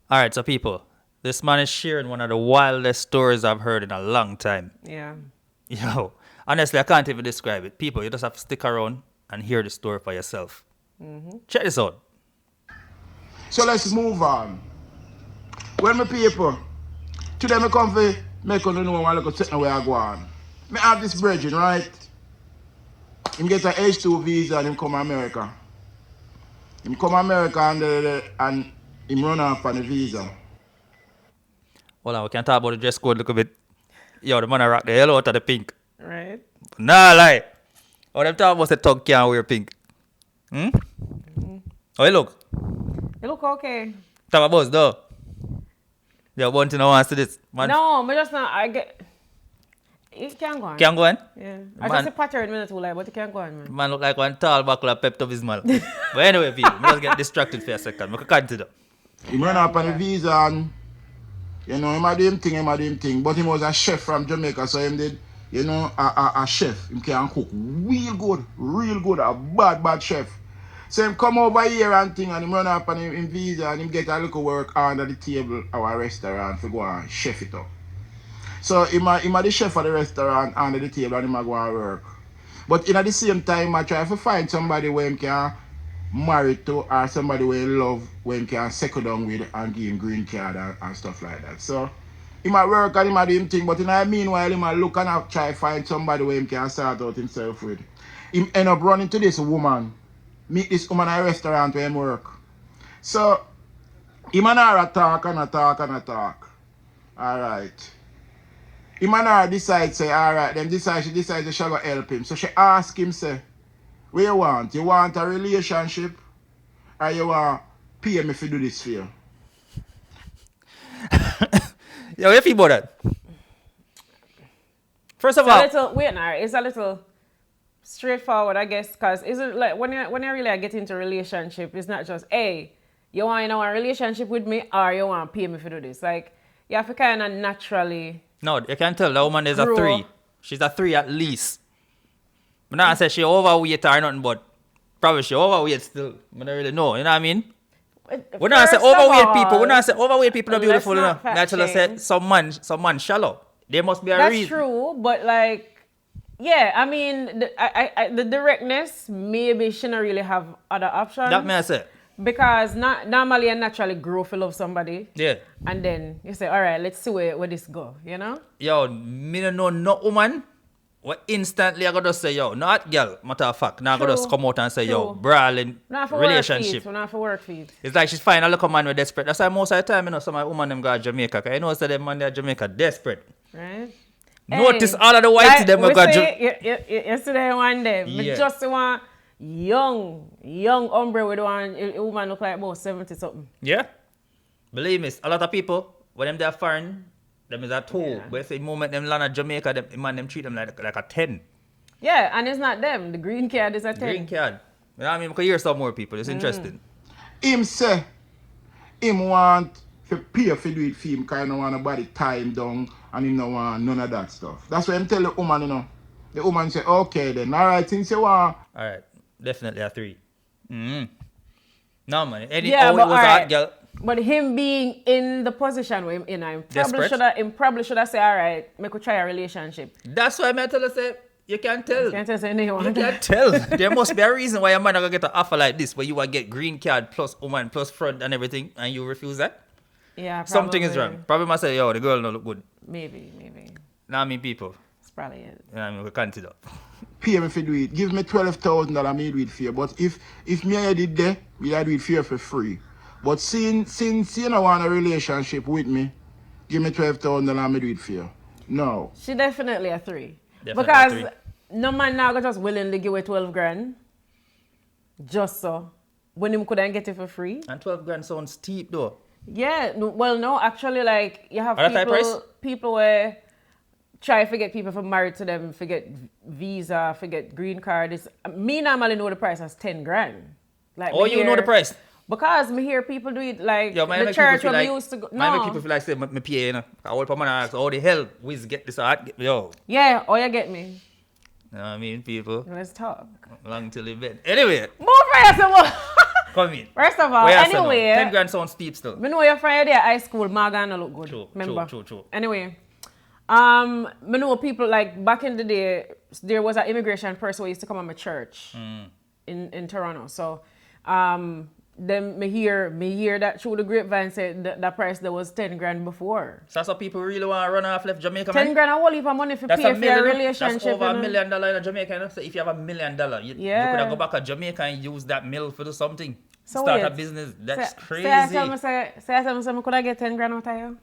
All right, so people, this man is sharing one of the wildest stories I've heard in a long time. Yeah. Yo, honestly, I can't even describe it. People, you just have to stick around and hear the story for yourself. Check this out. So let's move on. When my people, today me come for make you know one little something where I go on. Me have this brethren, right? Him get a H2 visa and him come America. Him come America and him run off on the visa. Hold on, we can talk about the dress code a little bit. Yo, the man I rock the hell out of the pink. Right. Nah, lie. Oh, them talk about the thug can't wear pink. Hmm? Oh, you look. You look okay. Talk about though. Yo, one thing I want to this. Man, No, but just not. I get. You can go on. can go on? Yeah. I Man. just a pattern minute too, like, but you can go on, man. Man look like one tall buckle of Pepto Bismol. But anyway, people, me just get distracted for a second. We can continue. Him run off on the visa and you know, him a do him thing. But him was a chef from Jamaica, so him did, you know, a chef. Him can cook real good, a bad chef. So him come over here and thing and him run up on him visa and him get a little work under the table our restaurant to go and chef it up. So him a the chef of the restaurant under the table and him a go and work. But in at the same time I try to find somebody where him can marry to or somebody where he love when he can settle down with and give him green card and stuff like that. So he might work and he might do him thing, but in the meanwhile he might look and try to find somebody where he can sort out himself with. He end up running to this woman, meet this woman at a restaurant where he work. So him and her talk. Alright. Him and her decide say, alright, she decide she go help him. So she ask him say, what you want? You want a relationship? Or you want pay me to do this for you? Yo, you feel about that? First of It's a all, little, wait now, it's a little straightforward, I guess, because is it like when you really get into a relationship, it's not just, hey, you want a relationship with me or you want to pay me for do this. Like, you have to kind of naturally. no, you can tell the woman is a Grow. 3. She's a 3 at least. But not say she overweight or nothing, but probably she overweight still. I don't really know, you know what I mean? We not say overweight people are beautiful, you know. Naturally say some man shallow. There must be a That's reason. true, but like, yeah, I mean, the directness, maybe she don't really have other options. That may I say. Because normally you naturally grow to love somebody. Yeah. And then you say, all right, let's see where this go, you know? Yo, me don't know no woman. What instantly I gotta say, yo, not girl, matter of fact. Now I gotta True. just come out and say, yo, True. brawling Not for relationship. work feet. Not for work feet. It's like she's finding a local man with desperate. That's why most of the time, you know, some of the women them go to Jamaica. Cause you know, so them man there Jamaica desperate. Right? Notice Hey, all of the whites like them we go to say, yesterday one day, Yeah. me just want young hombre with one a woman look like about 70 something. Yeah. Believe me, a lot of people, when them they're foreign, them is a 2. Yeah. But the moment them land at Jamaica, them man them treat them like a 10. Yeah, and it's not them. The green card is a 10. Green card. You know what I mean? Because hear some more people. It's interesting. Him say, him want to pay for do it for him because he don't want nobody tie him down and he don't want none of that stuff. That's why him tell the woman, you know. The woman say, okay then, alright, since you want. Alright. Definitely a 3. No, man. Yeah, It but was a hot alright. girl. But him being in the position where him in, him Desperate? probably should have said, all right, make we try a relationship. That's why I tell you, say, you can't tell. Can't tell say anyone. You can't tell. There must be a reason why a man not gonna get an offer like this, where you will get green card plus woman plus front and everything, and you refuse that. Yeah, probably. Something is wrong. Probably must say, yo, the girl don't look good. Maybe. Now I mean people. It's probably it. You know what I mean? We consider. Pay me for do it. Give me $12,000 me do it for you. But if me and you did there, me I do it for you for free. But since you don't want a relationship with me, give me $12,000 me do it for you. No. She definitely a 3. Definitely because a 3. no man now just willingly give away 12 grand. Just so. When him couldn't get it for free. And 12 grand sounds steep though. Yeah, no, actually, like, you have Are that high price? people where try to get people from married to them, forget visa, forget green card. Me normally know the price as 10 grand. Like, Oh, you know the price? Because me hear people do it like Yo, the church where we used to go. Make No. people feel like say me pay, you know. I hold for man ask, how the hell we get this art? Yo. Yeah, oh, you get me. You know what I mean, people? Let's talk. Long till the bed. Anyway. Move for yourself. Come in. First of all, Where you say no? anyway. 10 grand sounds steep still. Me know your friend there at high school, Morgan look good. True, Remember? true. Anyway, me know people like back in the day, there was an immigration person who used to come to my church in Toronto. So, then me hear that through the grapevine said that price that was 10 grand before. So that's what people really want to run off left Jamaica, 10 man. grand, I whole heap of money for That's pay a for million. your relationship. That's over you $1 know? million in Jamaica. You know? So if you have $1 million, you could have go back to Jamaica and use that mill for do something. So Start wait. a business. That's crazy. Say I tell me, could I get 10 grand out of you?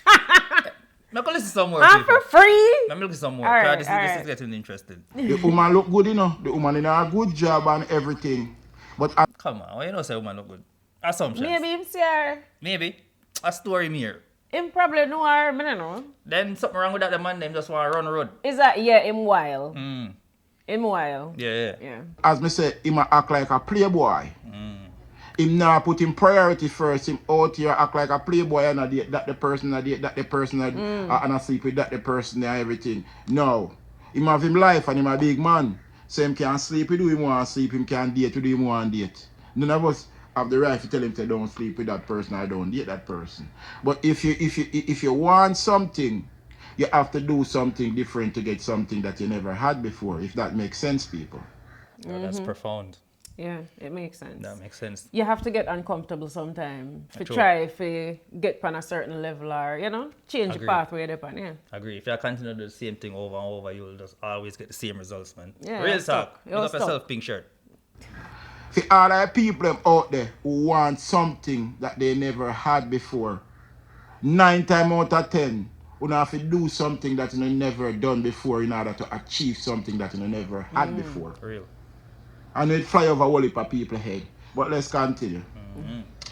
I'm going to listen some more. I'm people. for free. Let me look at some more. All right, This all is right. getting interesting. The woman look good, you know. The woman in a good job and everything. But Come on. Why you know say woman look good? Assumptions. Maybe him see her. Maybe. A story mirror. Him probably know her, I don't know. Then something wrong with that the man, them just want to run the road. Is that, yeah, him wild. Mm. Him wild. Yeah. Yeah. as me say, him a act like a playboy. Him now put him priority first. Him out here act like a playboy and a date that the person a date that the person a, and a sleep with that the person and everything. No. Him have him life and him a big man. So him can sleep with who him want to sleep, him can date with who him want to date. None of us have the right to tell him to don't sleep with that person or don't date that person. But if you want something, you have to do something different to get something that you never had before, if that makes sense, people. Oh, that's profound. Yeah, it makes sense. That makes sense. You have to get uncomfortable sometimes to True. try to get on a certain level or, change Agree. the pathway they're on, yeah. Agree. If you continue to do the same thing over and over, you'll just always get the same results, man. Yeah, Real you're talk. stuck. Pick You're up stuck. yourself, pink shirt. For all the people them out there who want something that they never had before, 9 times out of 10, you have to do something that you never done before in order to achieve something that you never had before. Real. And it fly over a whole heap of people's head. But let's continue.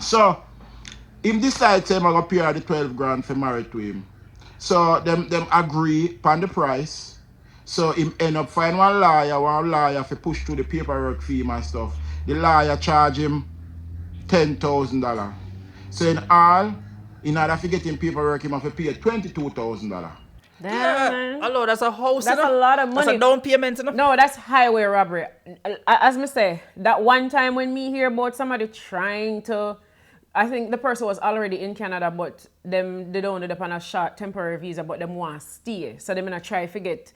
So, him decide to go pay her the 12 grand for married to him. So, them agree upon the price. So, him end up find one lawyer for push through the paperwork fee and stuff. The lawyer charge him $10,000. So, in all, in order to get him paperwork, he must pay $22,000. Damn, Yeah. man. Hello, that's a house. That's you know? a lot of That's money. a down payment, you know? No, that's highway robbery. As me say, that one time when me hear about somebody trying to, I think the person was already in Canada, but they don't end up on a short temporary visa, but them want to stay. So they gonna try to get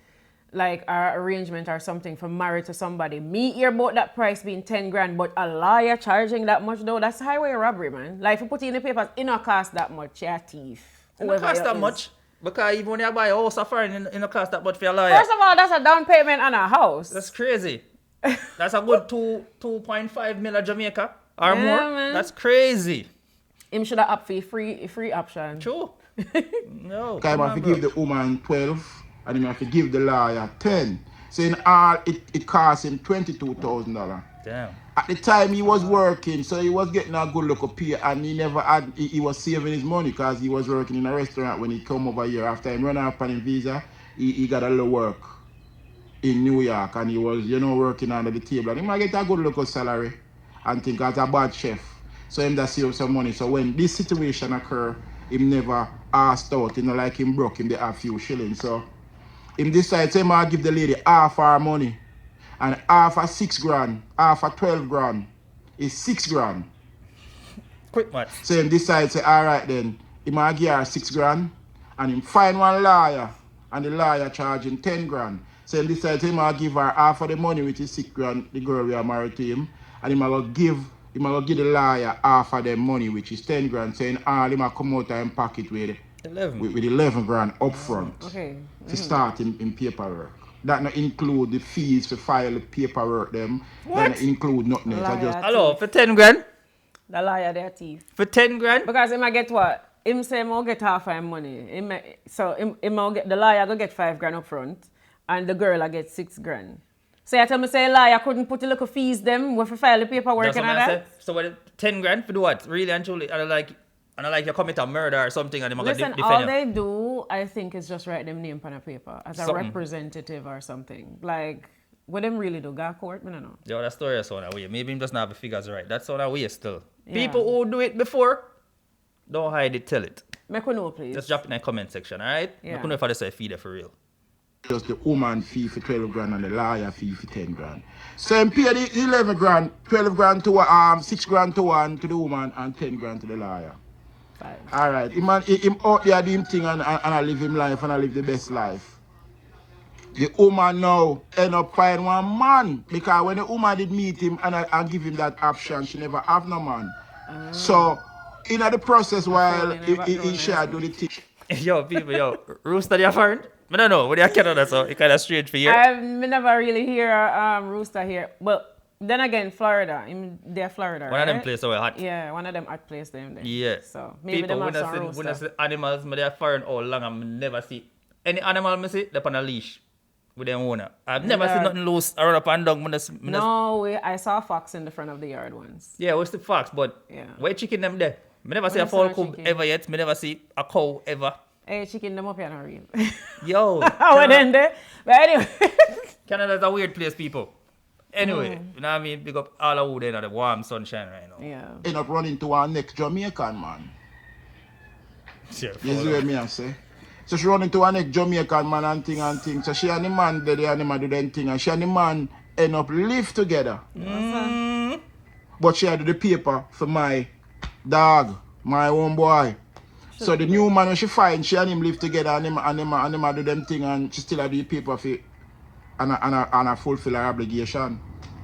like an arrangement or something for married to somebody. Me hear about that price being 10 grand, but a lawyer charging that much though, that's highway robbery, man. Like if you put it in the papers, it not cost that much, you're a thief. It don't Whoever cost you that is. much. Because even when you buy a house, a foreign, it don't cost that much for your lawyer. First of all, that's a down payment on a house. That's crazy. That's a good 2.5 million Jamaica or Yeah, more. man. That's crazy. Him should have opt for free option. True. No. Because Come I on, have to bro. give the woman 12 and he have to give the lawyer 10. So in all, it cost him $22,000. Damn. At the time he was working, so he was getting a good look of pay and he was saving his money because he was working in a restaurant when he come over here. After he run off on his visa, he got a little work in New York and he was, working under the table. And he might get a good look of salary and think as a bad chef. So him that save some money. So when this situation occur, him never asked out, like him broke him, they have few shillings. So him decide, so him might give the lady half her money. And half a 6 grand, half a 12 grand is 6 grand. Quick match. So him decide, say, all right then, he might give her 6 grand, and him find one lawyer, and the lawyer charge him 10 grand. So him decide, he might give her half of the money, which is 6 grand, the girl we are married to him, and he might give the lawyer half of the money, which is 10 grand. So in all, he might come out of his pocket with 11 grand up front Okay. to start in paperwork. That not include the fees to file the paperwork them. That not include nothing else. I Liar. just Hello, for 10 grand? The liar, they're thief. For 10 grand? Because him I get what? Him say him will get half of him money. Him will get, the lawyer go get 5 grand up front and the girl I get 6 grand. So you tell me say lawyer couldn't put the little fees them when we file the paperwork That's and what all I that? said. So what, 10 grand for do what? Really and truly? And I like you commit a murder or something and they're going to Listen, defend all you. they do, I think, is just write them name on a paper as a Something. representative or something. Like, what them really do? Go court? I don't know. Yo, that story is so that way. Maybe him doesn't have the figures right. That's so that way still. Yeah. People who do it before, don't hide it, tell it. Make we know, please. Just drop it in the comment section, alright? Yeah. Make we know if I just say feed it for real. just the woman fee for 12 grand and the lawyer fee for 10 grand. So him pay the 11 grand, 12 grand to 6 grand to one to the woman and 10 grand to the lawyer. Five. Alright, him out there do him thing and I live him life and I live the best life. The woman now end up finding one man because when the woman did meet him and give him that option, she never have no man. So in the process while he shared do the thing. Yo, people, yo, Rooster, they are foreign? I don't know, what they are Canada, so it's kind of strange for you. I've never really hear Rooster here, but then again, Florida, they're Florida, One right? of them places are hot. Yeah, one of them hot place them there. Yeah. So maybe People, them have some when I see Rooster. animals, but they are foreign all long, I never see any animal I see, they're on a leash with their owner. I've never seen nothing loose around up and down. No, I saw a fox in the front of the yard once. Yeah, what's the fox, but Yeah. where chicken them there? I never see a When I fowl saw cub chicken. ever yet. I never see a cow ever. Hey, chicken them up here not real. Yo, I went in there. But anyway. Canada's a weird place, people. Anyway, Mm. you know what I mean? Big up all of you in the warm sunshine right now. Yeah. End up running to our next Jamaican man. Yeah, You see what me I say? So she run into her next Jamaican man and thing. So she and the man there and him do them thing and she and the man end up live together. But she had the paper for my dog, my own boy. So the new man when she find, she and him live together and him do them thing and she still have the paper for and fulfill her obligation.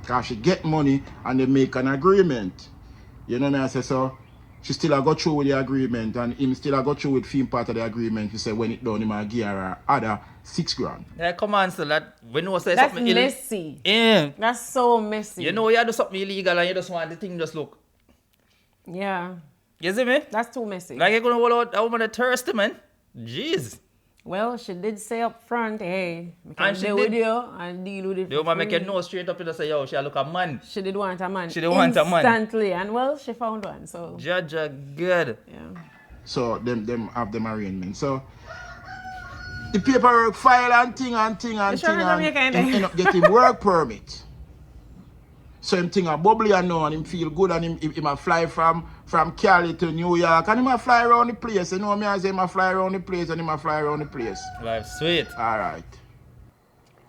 Cause she get money and they make an agreement. You know what I say? So she still a go through with the agreement and him still a go through with film part of the agreement. He say when it done him a give her other 6 grand. Yeah, come on, so that when you say That's something messy. yeah. That's so messy. You know you do something illegal and you just want the thing just look. Yeah. You see me? That's too messy. Like you're gonna hold out a woman a thirsty man. Jeez. Well, she did say up front, hey, I can And she deal did. with you and deal with it. The for woman make free. you know straight up and say, yo, she look a man. She did want a man. She did want a man. Instantly. And well, she found one. So, Judge good. yeah. So them have them arrangement. So the paperwork file and thing and sure him Jamaican, eh? end up getting work permit. So him thing a bubbly and know and him feel good and him a fly from Cali to New York and him a fly around the place. You know me I say him a fly around the place and him a fly around the place. Life sweet. Alright.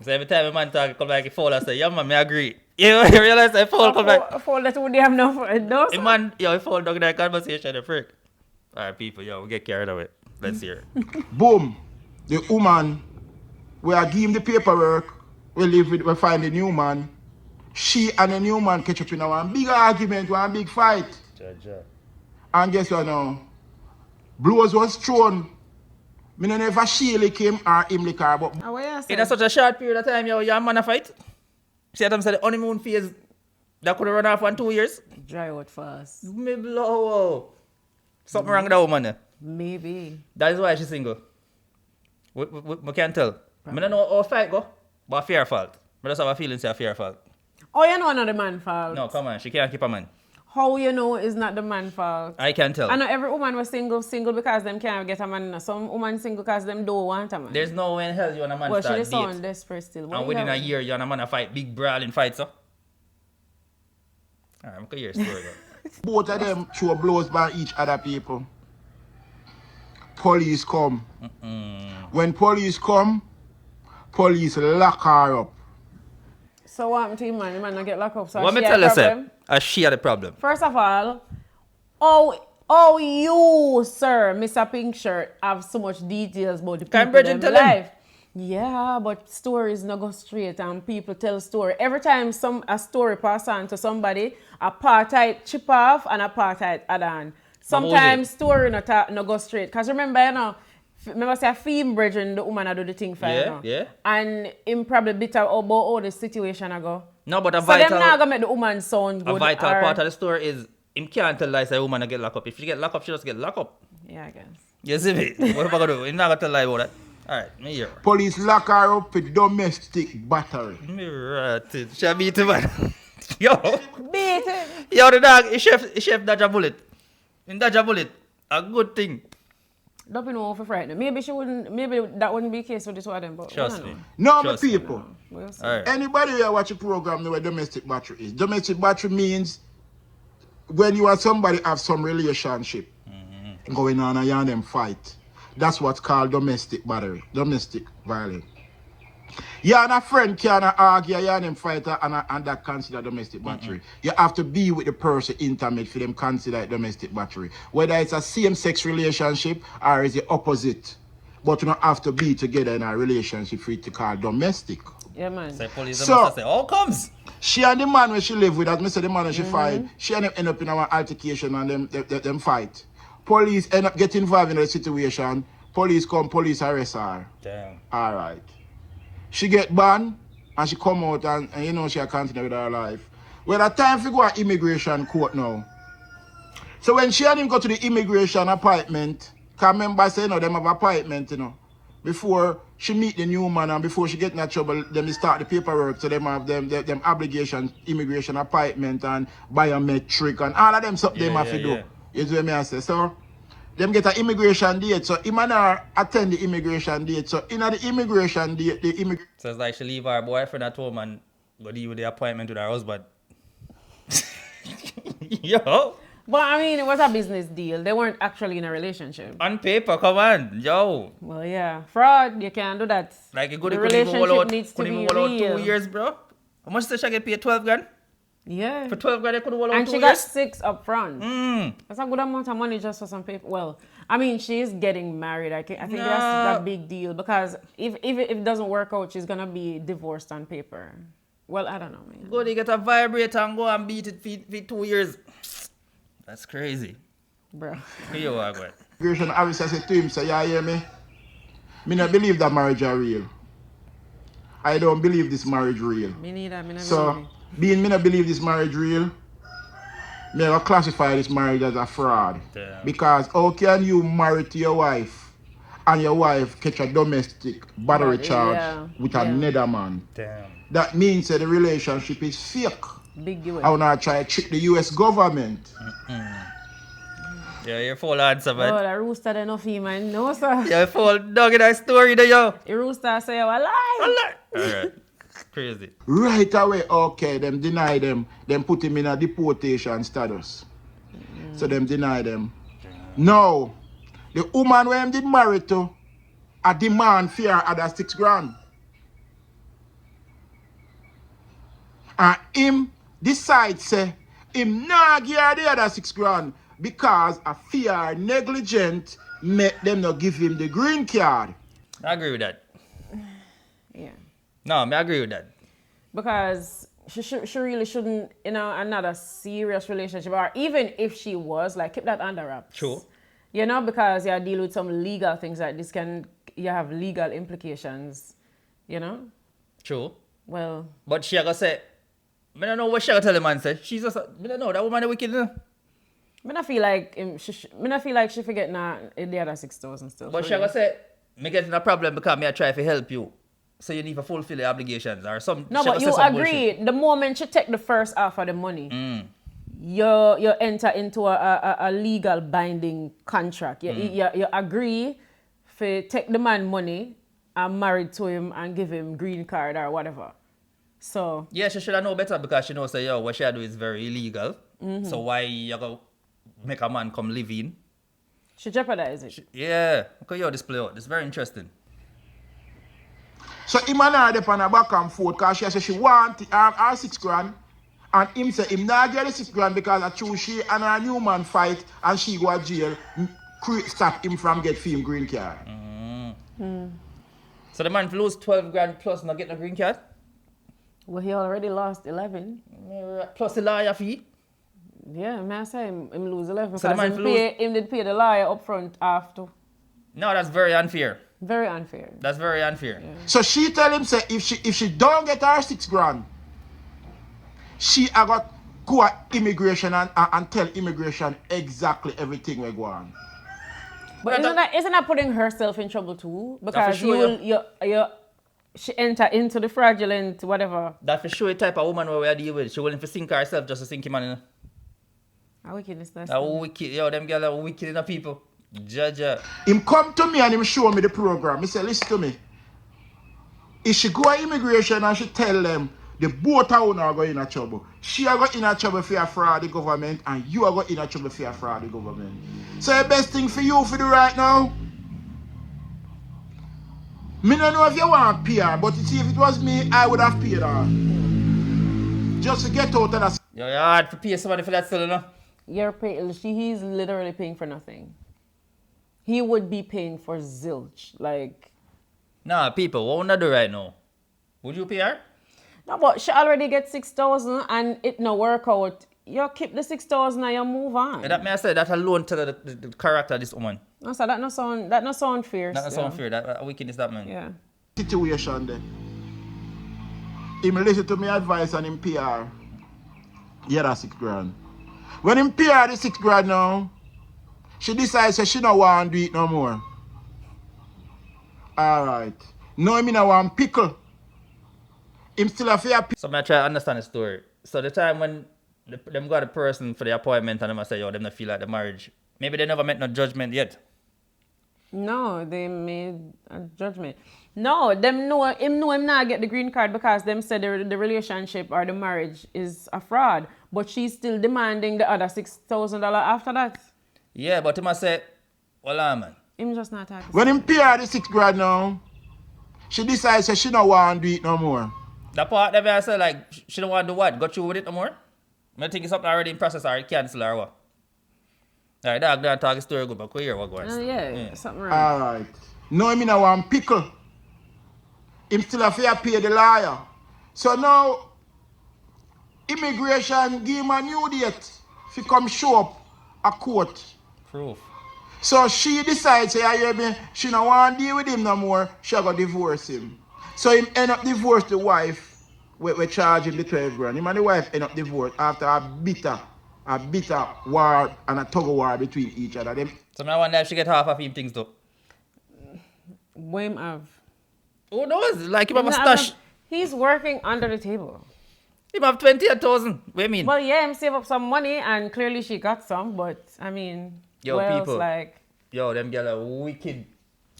So every time a man talk, come back, he fall, I say, yeah man, me agree. You realize that fall come back. A fold that would have no. Hey man, yo, he fall down that conversation, the freak. Alright people, yo, we get carried away. Let's hear it. Boom. The woman, we are give him the paperwork, we find the new man. She and the new man catch up in one big argument, one big fight. Judge. And guess what now? Blows was thrown. Me no never she lick him or him lick her, but What you In say? such a short period of time, yo, you a man a fight. See what I'm saying? The honeymoon phase that could have run off in 2 years. Dry out fast. Me blow. Something wrong with that woman there. Maybe. That is why she's single. We can't tell. I don't know how fight go, but fear fault. I just have a feeling say a fear fault. Oh, you know not the man fault. No, come on, she can't keep a man. How you know is not the man fault. I can tell. I know every woman was single because them can't get a man. Some woman single because them don't want a man. There's no way in hell you and a man well, she start just sound date. desperate still. What And you within a have? year, you and a man a fight, big brawling fight, so. Alright, I'm gonna hear your story though. both of them throw blows by each other people. Police come. When police come, police lock her up. So what happened to him, man? The man not get locked up. So What she me had tell you, sir? problem? She had the problem. First of all, oh, you, sir, Mr. Pink Shirt, have so much details about the Can people Bridget them tell him? life. Yeah, but stories not go straight and people tell story. Every time a story pass on to somebody, apartheid chip off and apartheid add on. Sometimes story not go straight. Because remember say a film brethren, the woman do the thing for you know. Yeah. And him probably bitter about all the situation I go. No, but a So them not vital, gonna make the woman sound good. a vital or- part of the story is him can't tell lies a woman to get locked up. If she get locked up, she just get locked up. Yeah, I guess. You see me? What am I gonna do? He's not gonna tell lie about that. Alright, me here. Police lock her up with domestic battery. Me ratted. She beat him, man. Yo. Beat it. Yo, the dog, he chef dodge a bullet. In dodge a bullet. A good thing. Don't be no for frightened. Maybe that wouldn't be the case with this one of them, but Trust we me. don't No, my Trust me. people. know. We'll see. Alright. Anybody here watch a program know what domestic battery is? Domestic battery means when you and somebody have some relationship going on and you and them fight. That's what's called domestic battery, domestic violence. You and a friend can argue, you and them fight, and that consider domestic battery. You have to be with the person intimate for them consider it domestic battery. Whether it's a same-sex relationship or is the opposite. But you don't have to be together in a relationship for it to call domestic. Yeah, man. Say police So- must say, how comes? She and the man when she live with, as me say the man when she fight, she end up in an altercation and them fight. Police end up getting involved in the situation. Police come, police arrest her. Damn. Alright. She get banned and she come out and you know she continue with her life. Well, the time for go to immigration court now. So when she and him go to the immigration appointment, because remember say, you know, them have appointment, you know. Before she meet the new man and before she get in trouble, them start the paperwork. So them have them obligation, immigration appointment and biometric and all of them stuff them have to do. yeah. You see what I say? So them get an immigration date. So him and her attend the immigration date. So in the immigration date, the immigration So it's like she leave her boyfriend at home and go deal with the appointment with her husband. Yo. But I mean, it was a business deal. They weren't actually in a relationship. On paper, come on. Yo. Well, yeah. Fraud, you can't do that. Like you The couldn't even relationship roll out, needs to couldn't be even roll out real. 2 years, bro. How much did she get paid? 12 grand? Yeah. For 12 grand, they could roll out And 2 she years? got 6 up front. Mm. That's a good amount of money just for some paper. Well, I mean, she's getting married. I think No. that's a big deal because if it doesn't work out, she's gonna be divorced on paper. Well, I don't know, man. Go they get a vibrator and go and beat it for 2 years. That's crazy. Bro. Yo, I go. immigration officer said to him, say, you hear me? Me not believe that marriage are real. I don't believe this marriage real. Me neither. Me never So, believe being me not believe this marriage real, me I go classify this marriage as a fraud. Damn. Because how can you marry to your wife and your wife catch a domestic battery charge yeah, with yeah. another man? Damn. That means that the relationship is fake. it. Big deal. I wanna try to trick the US government. Yeah, you're full answer, man. Oh, that rooster they no fee, man. No, sir. You're full dog in that story there, yo. The rooster say, "I lie." Alright. Crazy. Right away, okay, them deny them put him in a deportation status. So them deny them. Now, the woman where him did marry to, a demand for her other 6 grand. And him decide say, him nah give her the other 6 grand because a fear negligent make them not give him the green card. I agree with that. Yeah. No, I agree with that. Because she really shouldn't, another serious relationship, or even if she was, like, keep that under wraps. True. Because you deal with some legal things like this you have legal implications, True. Well, But she gonna say, I don't know what she gonna tell the man say. She's just, I don't know, that woman is wicked, you know? I don't feel like she forget the other 6,000 still. But she gonna say, me getting a problem because me I try to help you. So you need to fulfill the obligations or some. No, she but gonna you say some agree. bullshit. The moment you take the first half of the money, you enter into a legal binding contract. You agree to take the man money and married to him and give him green card or whatever. So Yeah, she should have known better because she knows that, yo, what she do is very illegal. So why you go make a man come live in? she jeopardize it. Yeah. Okay, yo, this play out. This is very interesting. So him and her dey on a back and forth because she say she want her 6 grand and him say him not get the 6 grand because I choose she and her new man fight and she go to jail stop him from get film green card. So the man lose 12 grand plus not get no green card? Well, he already lost 11. Plus the lawyer fee? Yeah, man, I say him lose 11 So the because man him did pay the lawyer up front after. No, that's very unfair. Very unfair. That's very unfair. So she tell him say if she don't get her 6 grand, she a got go at immigration and tell immigration exactly everything we go on. But isn't that putting herself in trouble too? Because sure, she enter into the fraudulent whatever. That for sure the type of woman where we are dealing with. She willing to sink herself just to sink him on. How wickedness that's That wicked, yo, them girls are wicked in the people. Judge. Him come to me and him show me the program. He say, listen to me. If she go to immigration and she tell them the both of you are going in trouble. She are going in trouble for a fraud the government and you are going in trouble for a fraud the government. So the best thing for you to do right now, Me don't know if you want PR, but you see, if it was me, I would have paid her. Just to get out of that. Yo, you hard to pay somebody for that still, you know? He's literally paying for nothing. He would be paying for zilch. Like, Nah, people, what would I do right now? Would you pay her? no, but she already gets 6,000 and it no work out. You keep the 6,000 and you move on. And that may I say that alone tell the character of this woman. No, so that no sound fierce. That sound fair. That wickedness that man. Yeah. Situation there. Him listen to me advice and him PR. Yeah, that's 6 grand. When him PR the 6 grand now, she decides that she don't want to do it no more. Alright. No, me no want pickle. Him still a fair pickle. So I try to understand the story. So the time when them got a person for the appointment and them say, yo, them not feel like the marriage. Maybe they never met no judgment yet. No, they made a judgment. No, him know him not get the green card because them said the relationship or the marriage is a fraud. But she's still demanding the other $6,000 after that. Yeah, but him a say, well, man. Him just not talking. When him PR the 6 grand now, she decides that she don't want to do it no more. That part that I say, like, she don't want to do what? Go through with it no more? I think it's something already in process or cancel or what? Alright, dog, don't talk a story good, but go here, what goes? Yeah, something wrong. Alright. No, I mean I want pickle. Him still have to pay the lawyer. So now, immigration give him a new date. If he come show up a court. Proof. So she decides, she don't want to deal with him no more. She go divorce him. So him end up divorce the wife. We charge him the 12 grand. Him and the wife end up divorced after a bitter war and a tug of war between each other. Them. So I wonder if she get half of him things though. Wham have. Who knows? Like him have a stash. He's working under the table. Him have 28,000. What do you mean? Well, yeah, him save up some money and clearly she got some, but I mean, Yo, well, people. like. Yo, them girls are wicked.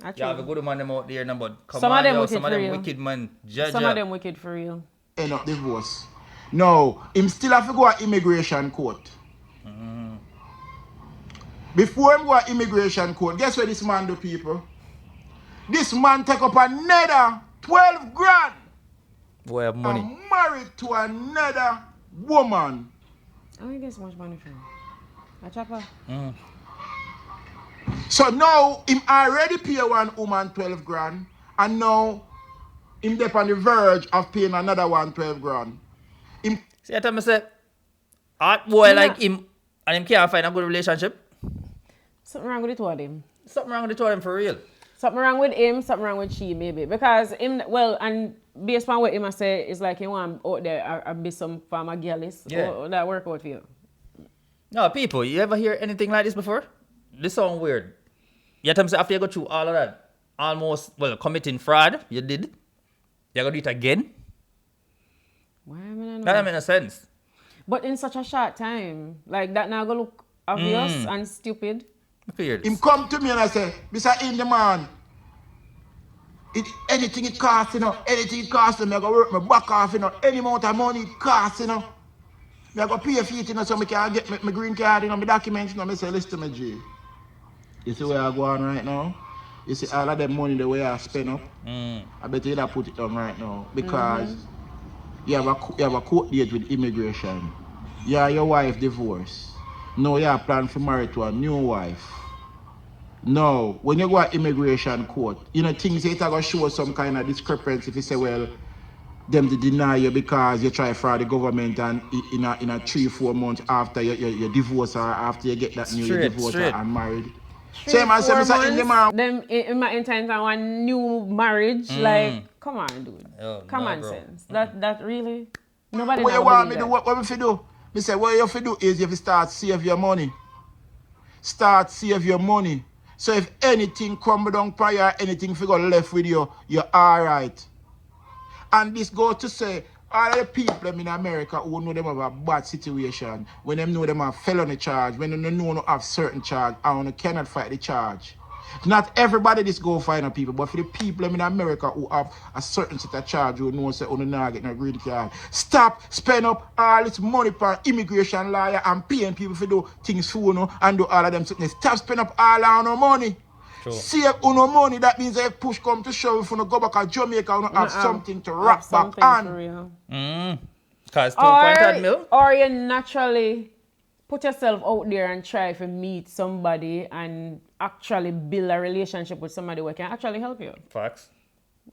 Actually, You have a good man them out there, no, but come Some on, of them yo, wicked some of for them real. wicked man. Judge some of them wicked for real. End up divorce. No, him still have to go to immigration court. Before him go to immigration court, guess what this man do, people? This man take up another 12 grand. Boy, have money. And married to another woman. I don't get so much money from a chopper. So now him already pay one woman 12 grand, and now him dey on the verge of paying another one 12 grand. Him See, I tell me say, hot boy Yeah. like him, and him can't find a good relationship. Something wrong with the two of them. Something wrong with the two of them for real. Something wrong with him, something wrong with she maybe. Because him, well, and based on what him I say, it's like he want out there a be some farmer girlies. Yeah. Or that work out for you. No, people, you ever hear anything like this before? This sound weird. You tell me say after you go through all of that, almost, well, committing fraud, you did. You gonna do it again? Why am I not That don't make no sense. But in such a short time, like that now go look obvious and stupid. Fear this. him come to me and I say, Mr. In the man, anything it costs, anything it costs, I go work my back off, any amount of money it costs, I go pay for it, so I can get my green card, my documents, I say, listen to me, G. You see where I go on right now? You see all of that money the way I spend up? I bet you put it on right now because you have a court date with immigration. You and your wife divorced. Now you have plan to marry to a new wife. No, when you go to immigration court, things it's going to show some kind of discrepancy if you say, well, them to deny you because you try for the government and in a 3-4 months after you divorce or after you get that new divorce and married. Same as in the man. Them in my intent on one new marriage, like come on, dude. Yo, Common bro. sense. That really nobody. What you now want me believe to do? that. What we fi do? Me say what you have to do is you have to start save your money. Start save your money. So if anything crumble down prior, anything figure left with you, you're alright. And this goes to say, all of the people in America who know them have a bad situation, when them know them have felony charge, when they know have certain charge, and they cannot fight the charge. Not everybody this go find people, but for the people in America who have a certain set of charge, who know say, they're not getting a green card, stop spend up all this money for immigration lawyer and paying people for do things for you and do all of them something. Stop spend up all our money. True. Save uno money, that means if push come to show if you go back to Jamaica, you have something to wrap back something on. for real. Because 2.8 mil. Or you naturally put yourself out there and try to meet somebody and actually build a relationship with somebody who can actually help you. Facts.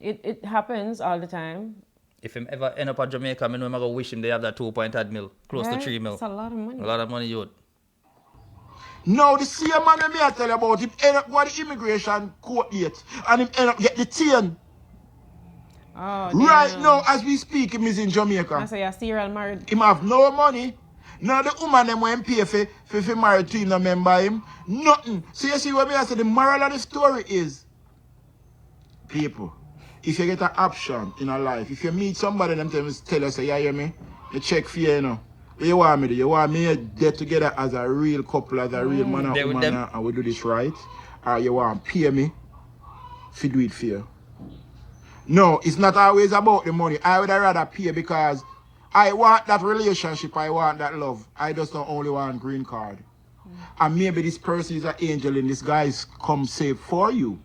It happens all the time. If him ever end up at Jamaica, I know I'm going to wish him they have that 2.8 mil. Close to Right? 3 mil. It's a lot of money. A lot of money, youth. Now the same man that me I tell you about, him end up go to the immigration court yet, and him end up get the chain. Oh, Right damn. now, as we speak, him is in Jamaica. I say you're serial married. Him have no money. Now the woman them when pay for married to him, no member him. Nothing. So you see what me I say, the moral of the story is, people, if you get an option in a life, if you meet somebody them tell you, say, yeah, hear me? You check for you know. What you want me to do? You want me to get together as a real couple, as a real man There and with woman, them. and we do this right? Or you want to pay me to do it for you? No, it's not always about the money. I would rather pay because I want that relationship, I want that love. I just don't only want green card. And maybe this person is an angel and this guy is come save for you.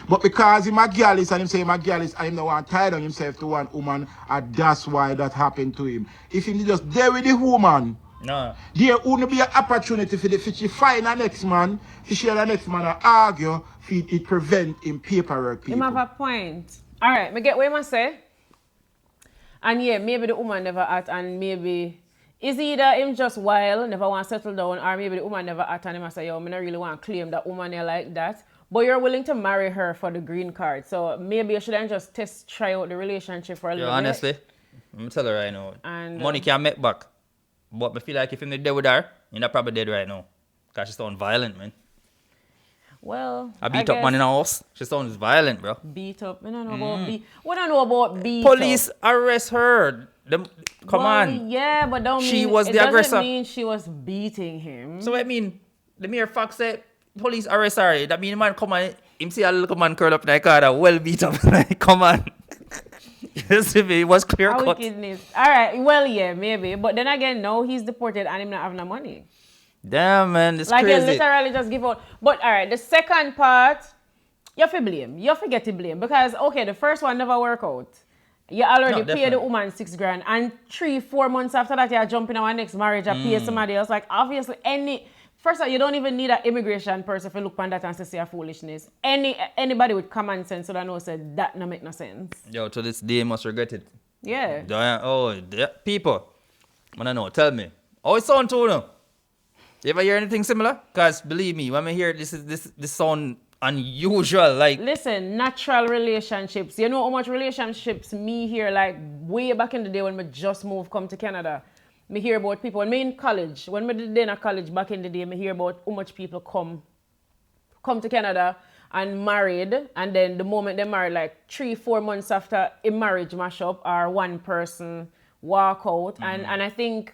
But because he's a girlist and him say he's a girlist and him don't want to tie down himself to one woman, and that's why that happened to him. If he just there with the woman, No. there wouldn't be an opportunity for she find the next man, for share the next man and argue, for it prevent him paperwork people. Him have a point. Alright, me get what you say. And yeah, maybe the woman never at and maybe is either him just wild, never want to settle down, or maybe the woman never at and him a say, yo, I don't really want to claim that woman here like that. But you're willing to marry her for the green card. So maybe you shouldn't just try out the relationship for a little bit. Honestly, I'm going to tell her right now. And, money can't make back. But I feel like if you're dead with her, you're not probably dead right now. Because she sounds violent, man. Well, I beat up man in a house. She sounds violent, bro. Beat up. I don't know about beat. What I know about beat Police up. arrest her. Come on. Yeah, but don't She mean, was it the doesn't aggressor. mean she was beating him. So I mean, the mere fact said police arrest her. That mean the man come on, him see a little man curl up in the car that well beat up. Like, come on. You see me? It was clear How cut. wickedness. Alright, well yeah, maybe. But then again, no, he's deported and him not having no money. Damn, man, this Like crazy. you literally just give out. But alright, the second part, you have to blame. You forget to blame. Because okay, the first one never work out. You already No, paid the definitely. woman $6,000 and 3-4 months after that you're jumping on our next marriage and pay somebody else. Like obviously first of all, you don't even need an immigration person to look on that and say a foolishness. Anybody with common sense would know said that no make no sense. Yo, to this day, must regret it. Yeah. People, I don't know, tell me. How it sound to you now? You ever hear anything similar? Because believe me, when I hear this sound unusual, like Listen, natural relationships. You know how much relationships me hear like way back in the day when me just moved come to Canada. Me hear about people when me in college, when me did in a college back in the day, me hear about how much people come to Canada and married, and then the moment they married, like 3-4 months after a marriage mash up or one person walk out. And I think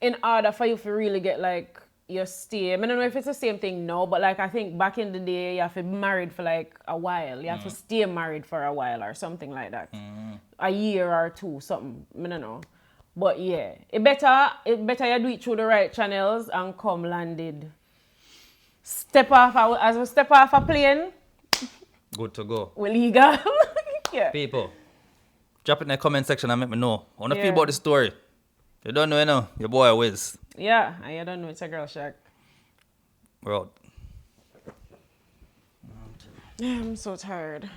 in order for you to really get like your stay, I don't know if it's the same thing now, but like I think back in the day you have to be married for like a while. You have to stay married for a while or something like that. A year or two, something. I don't know. But yeah, it better you do it through the right channels and come landed. As we step off a plane, good to go. we're legal. Yeah. People, drop it in the comment section and let me know. I want to Yeah. feel about the story. You don't know, you know, your boy Wiz. Yeah, and you don't know it's a girl shack. We're out. I'm so tired.